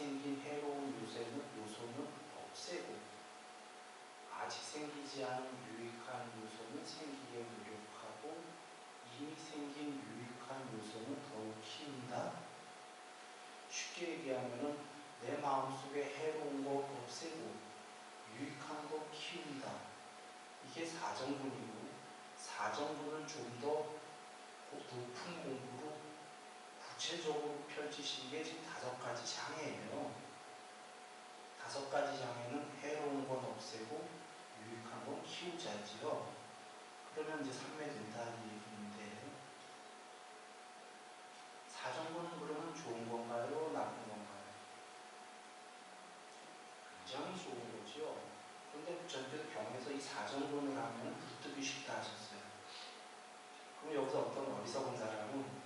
생긴 해로운 요소는 없애고 아직 생기지 않은 유익한 요소는 생기게 노력하고 이미 생긴 유익한 요소는 더욱 키운다. 쉽게 얘기하면 내 마음속에 해로운 거 없애고 유익한 거 키운다. 이게 사정분이고, 사정분을 좀 더 높은 공부로 구체적으로 펼치신 게 지금 5가지 장애예요. 5가지 장애는 해로운 건 없애고 유익한 건 키우자지요. 그러면 이제 삼매된다 이 얘기인데, 사정분은 그러면 좋은 건가요? 나쁜 건가요? 굉장히 좋은 거죠. 그런데 부처님께서 병에서 이 사정분을 하면 불뜨기 쉽다 하셨어요. 그럼 여기서 어떤 어리석은 사람은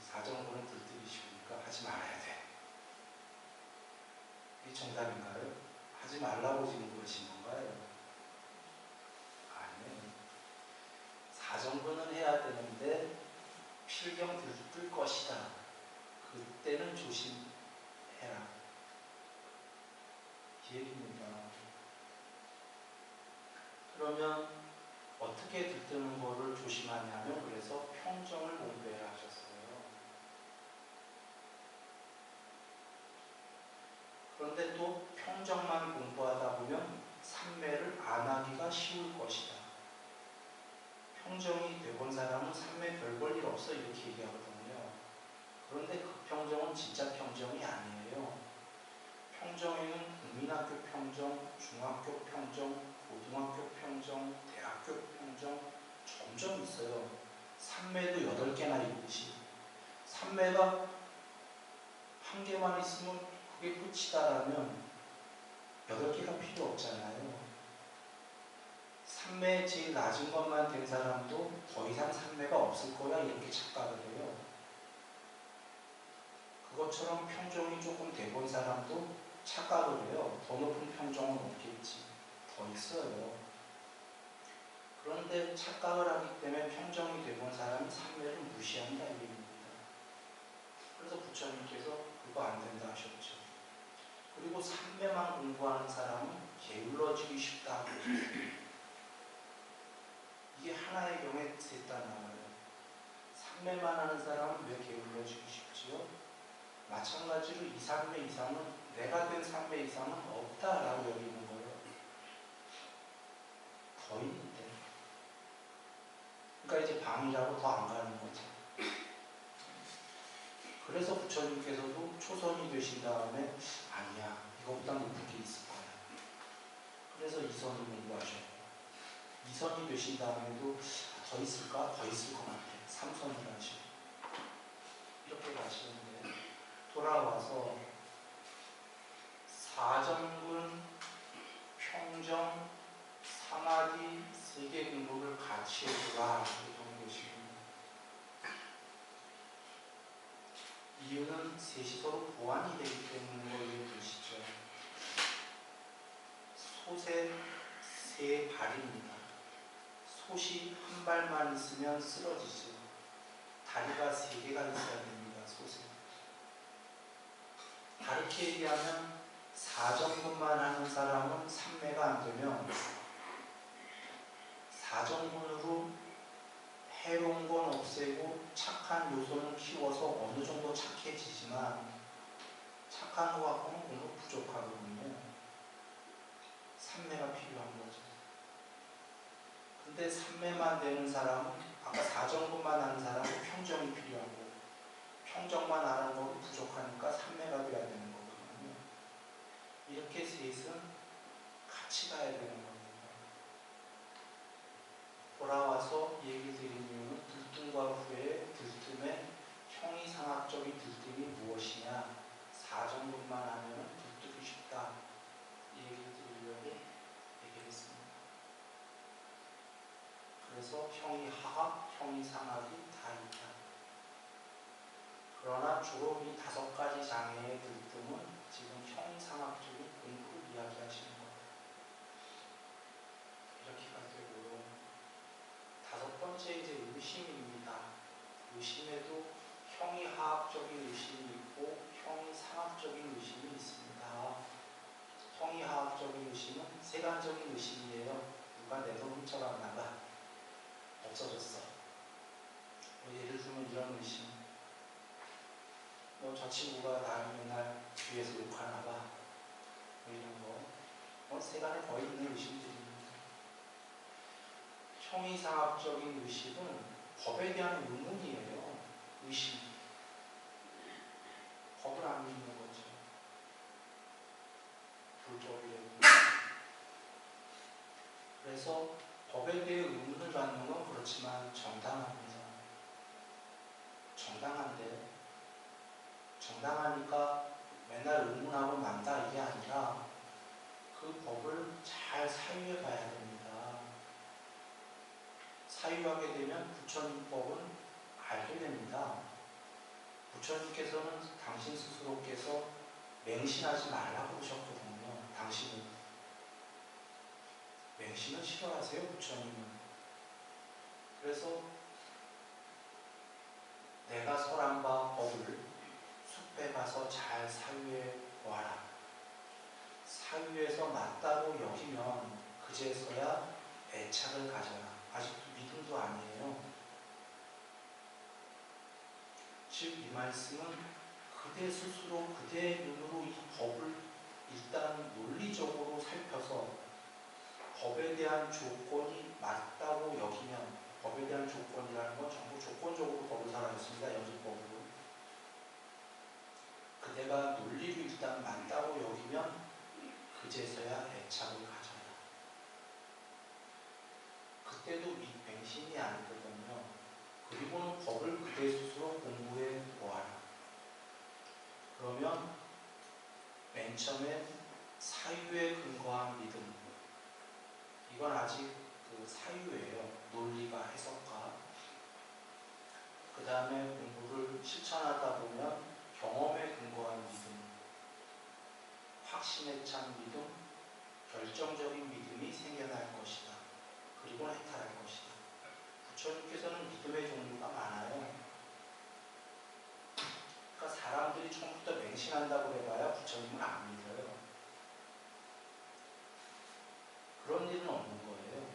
사정분은 불뜨기 쉬우니까 하지 말아야 돼. 이게 정답인가요? 하지 말라고 지금 그러신 건가요? 아니에요. 사정분은 해야 되는데 필경 들뜰 것이다. 그때는 조심해라. 이 얘기입니다. 그러면 어떻게 들뜨는 거를 조심하냐면, 그래서 평정을 공부해라 하셨어요. 그런데 또 평정만 공부하다 보면 삼매를 안 하기가 쉬울 것이다. 평정이 되본 사람은 삼매 별 볼 일 없어 이렇게 얘기하거든요. 그런데 그 평정은 진짜 평정이 아니에요. 평정에는 국민학교 평정, 중학교 평정, 고등학교 평정, 대학교 평정 점점 있어요. 삼매도 8개나 있듯이. 삼매가 한 개만 있으면 그게 끝이다라면 8개가 필요 없잖아요. 삼매 제일 낮은 것만 된 사람도 더 이상 삼매가 없을 거야 이렇게 착각을 해요. 그것처럼 평정이 조금 돼본 사람도 착각을 해요. 더 높은 평정은 없겠지. 더 있어요. 그런데 착각을 하기 때문에 평정이 돼본 사람이 삼매를 무시한다 이 얘기입니다. 그래서 부처님께서 그거 안 된다 하셨죠. 그리고 삼매만 공부하는 사람은 게을러지기 쉽다 하셨어요. 이게 하나의 경우에 셋다 나와요. 삼매만 하는 사람은 왜 게을러지기 쉽지요? 마찬가지로 2, 3매 이상은 내가 된 3매 이상은 없다라고 여기는 거예요. 더 있는데. 그러니까 이제 방이라고 더 안 가는 거죠. 그래서 부처님께서도 초선이 되신 다음에 아니야, 이것보다 높은 게 있을 거야. 그래서 2선을 공부하셨고, 2선이 되신 다음에도 더 있을까? 더 있을 것 같아. 3선을 하시고 이렇게 가시는데, 돌아와서 사정분, 평정, 사마디 3개 공부를 같이 해주라 이런 것입니다. 이유는 셋이 서로 보완이 되기 때문인 걸 이해되시죠? 솥에 3발입니다. 솥이 한 발만 있으면 쓰러지죠. 다리가 3개가 있어야 됩니다. 솥에. 다르게 얘기하면 사정분만 하는 사람은 삼매가 안 되면 사정분으로 해로운 건 없애고 착한 요소는 키워서 어느 정도 착해지지만 착한 거 갖고는 공부 부족하거든요. 삼매가 필요한 거죠. 근데 삼매만 되는 사람은 아까 사정분만 하는 사람은 평정이 필요하고 평정만 하는 건 부족하니까 삼매가 돼야 되는 거거든요. 이렇게 셋은 같이 가야 되는 겁니다. 돌아와서 얘기 드린 이유는 들뜸과 후에 들뜸의 형이상학적인 들뜸이 무엇이냐, 사정분만 하면 들뜨기 쉽다 이 얘기를 드리려고 얘기를 했습니다. 그래서 형이하학, 형이상학이 다 있다. 그러나 주로 이 5가지 장애의 들뜸은 지금 형이상학적인 공부를 이야기하시는 겁니다. 이렇게가 되고요. 5번째 이제 의심입니다. 의심에도 형이하학적인 의심이 있고 형이상학적인 의심이 있습니다. 형이하학적인 의심은 세간적인 의심이에요. 누가 내 돈 훔쳐갔나봐. 없어졌어. 예를 들면 이런 의심. 저 친구가 나를 맨날 뒤에서 욕하나봐. 이런 거. 세간에 거의 있는 의심들입니다. 형이상학적인 의심은 법에 대한 의문이에요. 의심. 법을 안 믿는 거죠. 불법이라고. 그래서 법에 대해 의문을 갖는 건 그렇지만 정당합니다. 정당한데 정당하니까 맨날 의문하고 만다 이게 아니라 그 법을 잘 사유해 봐야 됩니다. 사유하게 되면 부처님법은 알게 됩니다. 부처님께서는 당신 스스로께서 맹신하지 말라고 그러셨거든요. 당신은 맹신은 싫어하세요, 부처님은. 그래서 내가 설한 바 법을 숲에 가서 잘 사유해 보아라. 사유해서 맞다고 여기면 그제서야 애착을 가져라. 아직도 믿음도 아니에요. 즉 이 말씀은 그대 스스로 그대의 눈으로 이 법을 일단 논리적으로 살펴서 법에 대한 조건이 맞다고 여기면, 법에 대한 조건이라는 건 전부 조건적으로 법을 살아냈습니다. 연습법으로. 그대가 논리로 일단 맞다고 여기면 그제서야 애착을 가져라. 그때도 맹신이 아니거든요. 그리고는 법을 그대 스스로 공부해 보아라. 그러면 맨 처음에 사유에 근거한 믿음. 이건 아직 그 사유예요. 논리가 해석과. 그 다음에 공부를 실천하다 보면 경험에 근거한 믿음, 확신에 찬 믿음, 결정적인 믿음이 생겨날 것이다. 그리고 해탈할 것이다. 부처님께서는 믿음의 종류가 많아요. 그러니까 사람들이 처음부터 맹신한다고 해봐야 부처님을 안 믿어요. 그런 일은 없는 거예요.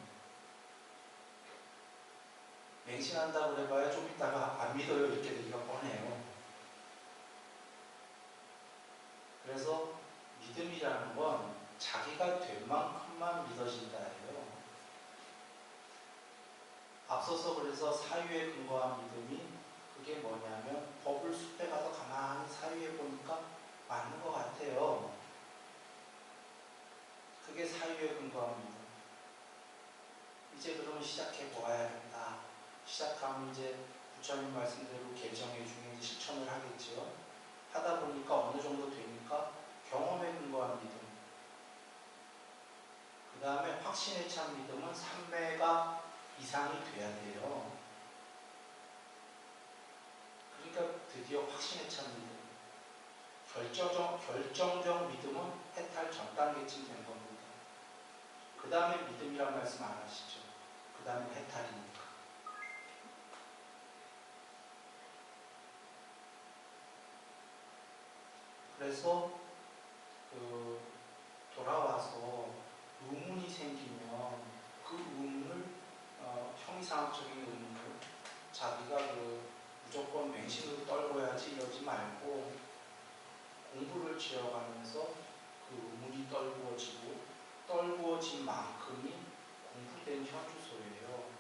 맹신한다고 해봐야 좀 있다가 안 믿어요. 이렇게 되기가 뻔해요. 그래서 믿음이라는 건 자기가 된 만큼만 믿어진다예요. 앞서서 그래서 사유에 근거한 믿음이 그게 뭐냐면 법을 숲에 가서 가만히 사유해 보니까 맞는 것 같아요. 그게 사유에 근거한 믿음. 이제 그러면 시작해 보아야겠다. 시작하면 이제 부처님 말씀대로 개정해 중에 이제 실천을 하겠죠. 하다 보니까 어느 정도 되니까 경험에 근거한 믿음. 그 다음에 확신에 찬 믿음은 3매가 이상이 돼야 돼요. 그러니까 드디어 확신에 찬 믿음. 결정적 믿음은 해탈 전 단계쯤 된 겁니다. 그 다음에 믿음이란 말씀 안 하시죠. 그 다음에 해탈이니까. 그래서 돌아와서 의문이 생기면 그 의문을 형이상학적인 의문을 자기가 무조건 맹신으로 떨궈야지 이러지 말고 공부를 지어가면서 그 의문이 떨구어지고 떨구어진 만큼이 공부된 현주소예요.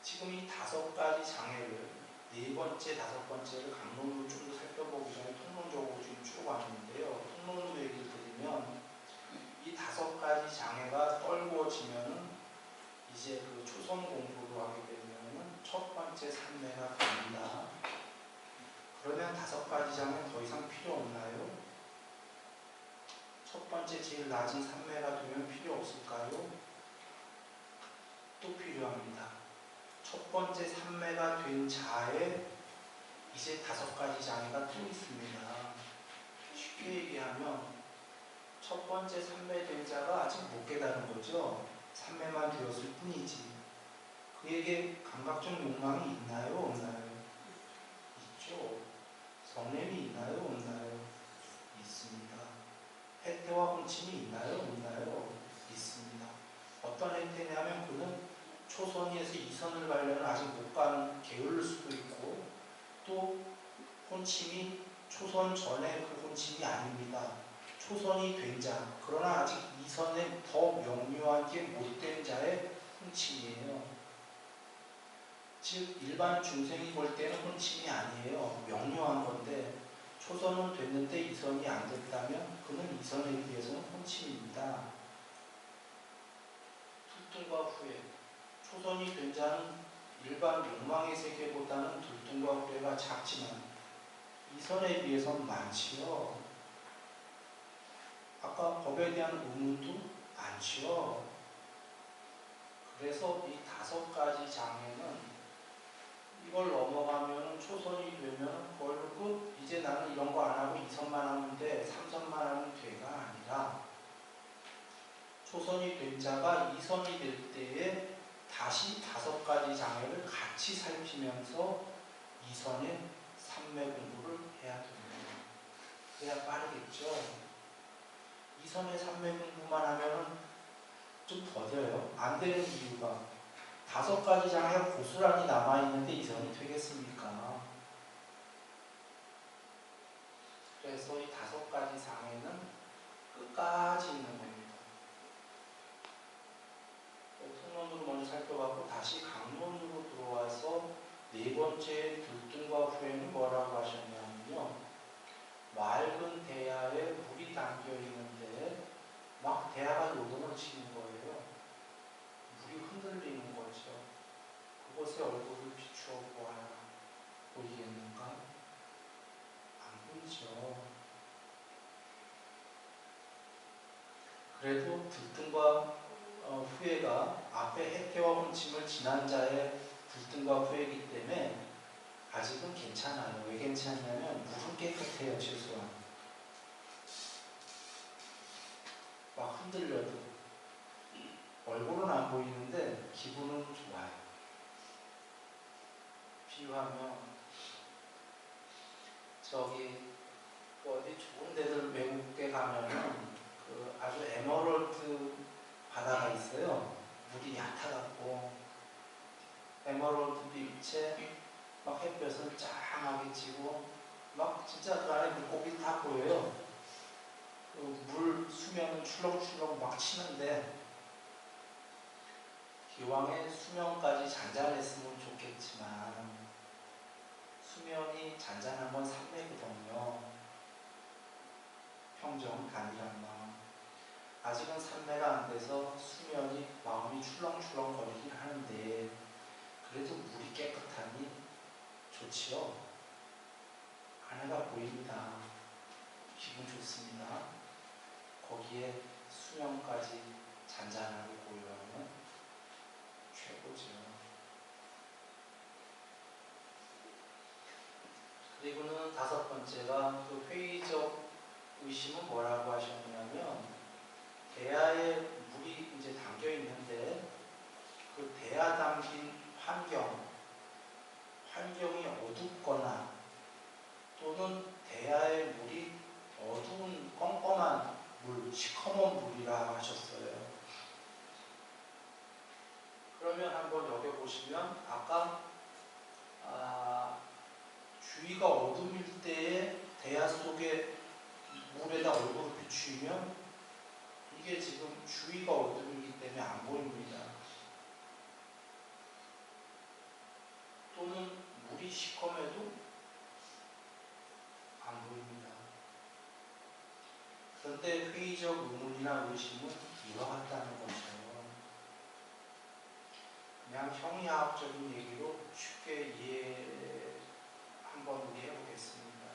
지금 이 5가지 장애를 네 번째, 5번째를 강론으로 좀 더 살펴보기 전에 통론적으로 지금 쭉 왔는데요. 통론으로 얘기를 드리면 이 5가지 장애가 떨구어지면은 이제 그 초선 공부를 하게 되면은 첫 번째 삼매가 됩니다. 그러면 5가지 장애 더 이상 필요 없나요? 첫 번째 제일 낮은 삼매가 되면 필요 없을까요? 또 필요합니다. 첫 번째 삼매가 된 자에 이제 5가지 장애가 또 있습니다. 쉽게 얘기하면 첫 번째 삼매 된 자가 아직 못 깨달은 거죠. 삼매만 되었을 뿐이지. 그에게 감각적 욕망이 있나요? 없나요? 있죠. 성냄이 있나요? 없나요? 있습니다. 혜태와 혼침이 있나요? 없나요? 있습니다. 어떤 혜태냐면 그는 초선에서 이선을 가려면 아직 못 가는 게을릴 수도 있고, 또 혼침이 초선 전에 그 혼침이 아닙니다. 초선이 된 자, 그러나 아직 이선에 더 명료한 게 못된 자의 혼침이에요. 즉 일반 중생이 볼 때는 혼침이 아니에요. 명료한 건데, 초선은 됐는데 이선이 안 됐다면 그는 이선에 비해서는 혼침입니다. 들뜸과 후회. 초선이 된 자는 일반 욕망의 세계보다는 들뜸과 후회가 작지만 이선에 비해서는 많지요. 아까 법에 대한 의문도 많지요. 그래서 이 5가지 장애는 이걸 넘어가면 초선이 되면 그걸로 끝. 이제 나는 이런 거 안 하고 2선만 하면 돼. 3선만 하면 돼가 아니라 초선이 된 자가 2선이 될 때에 다시 5가지 장애를 같이 살피면서 2선의 삼매 공부를 해야 됩니다. 그래야 빠르겠죠. 2선의 삼매 공부만 하면 좀 더뎌요. 안 되는 이유가 5가지 장애가 고스란히 남아있는데 2선이 되겠습니까? 그래서 이 5가지 장애는 끝까지 있는 겁니다. 통론으로 먼저 살펴봤고 다시 강론으로 들어와서 4번째 들뜸과 후회는 뭐라고 하셨냐면요. 맑은 대야에 물이 담겨 있는데 막 대야가 요동을 치는 거예요. 물이 흔들리는 거죠. 그곳에 얼굴을 비추어 보아라. 보이겠는가? 안 보이죠. 그래도 들뜸과 후회가 앞에 혜태와 혼침을 지난 자의 들뜸과 후회이기 때문에 아직은 괜찮아요. 왜 괜찮냐면 물은 깨끗해요. 최소한. 막 흔들려도 얼굴은 안 보이는데 기분은 좋아요. 비유하면 저기 어디 좋은 데들 외국에 가면은 그 아주 에메랄드 바다가 있어요. 물이 얕아갖고 에메랄드 빛에 막 햇볕은 짱하게 지고 막 진짜 그 안에 물고기 다 보여요. 그 물 수면은 출렁출렁 막 치는데 기왕에 수면까지 잔잔했으면 좋겠지만 수면이 잔잔한 건 삼매거든요. 평정, 단일한 마음. 아직은 삼매가 안 돼서 수면이 마음이 출렁출렁 거리긴 하는데 그래도 물이 깨끗하니 좋지요. 안에가 보입니다. 기분 좋습니다. 거기에 수면까지 잔잔하게 고요하면 최고죠. 그리고는 5번째가 그 회의적 의심은 뭐라고 하셨냐면 대야에 물이 이제 담겨 있는데 그 대야 담긴 환경이 어둡거나 또는 대야의 물이 어두운 껌껌한 물, 시커먼 물이라 하셨어요. 그러면 한번 여기 보시면 아까 주위가 어둠일 때에 대야 속에 물에다 얼굴을 비추면 이게 지금 주위가 어둠이기 때문에 안 보입니다. 또는 물이 시커매도 안 보입니다. 그런데 회의적 의문이나 의심은 이와 같다는 거죠. 그냥 형이학적인 얘기로 쉽게 이해 한번 우리 해보겠습니다.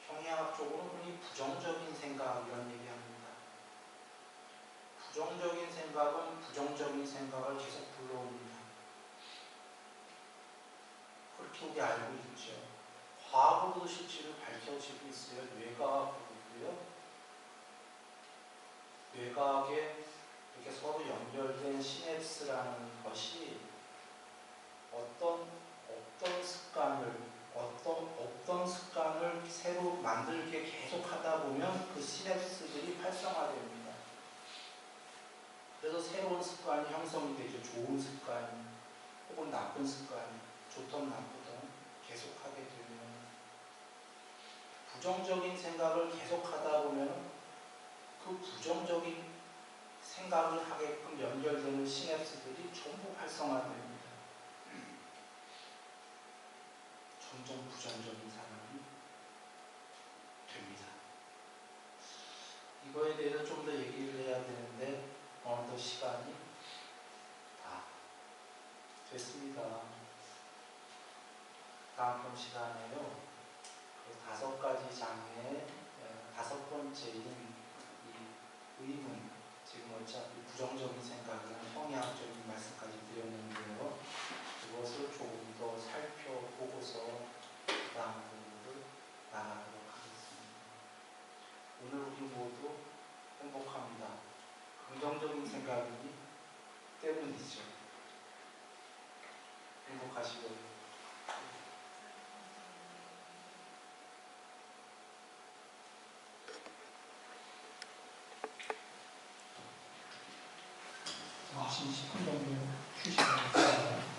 형이학적으로 흔히 부정적인 생각 이런 얘기합니다. 부정적인 생각은 부정적인 생각을 계속 불러옵니다. 그렇게 우리 알고 있죠. 과학으로도 실제로 밝혀지고 있어요. 뇌과학으로도요. 뇌과학에 이렇게 서로 연결된 시냅스라는 새로운 습관이 형성이 되죠. 좋은 습관 혹은 나쁜 습관, 좋든 나쁘든 계속하게 되면 부정적인 생각을 계속하다 보면 그 부정적인 생각을 하게끔 연결되는 시냅스들이 전부 활성화됩니다. 점점 부정적인 사람이 됩니다. 이거에 대해서 좀 더 얘기를 해야 되는데 어느덧 시간이 다 됐습니다. 다음 시간에요. 그 5가지 장애의 5번째인 이 의문, 지금 어차피 부정적인 생각이나 형이학적인 말씀까지 드렸는데요. 그것을 조금 더 살펴보고서 그 다음 부분을 나가도록 하겠습니다. 오늘 우리 모두 행복합니다. 긍정적인 생각이기 때문이죠. 행복하시고요. 잠시 10분 정도 휴식을 하겠습니다.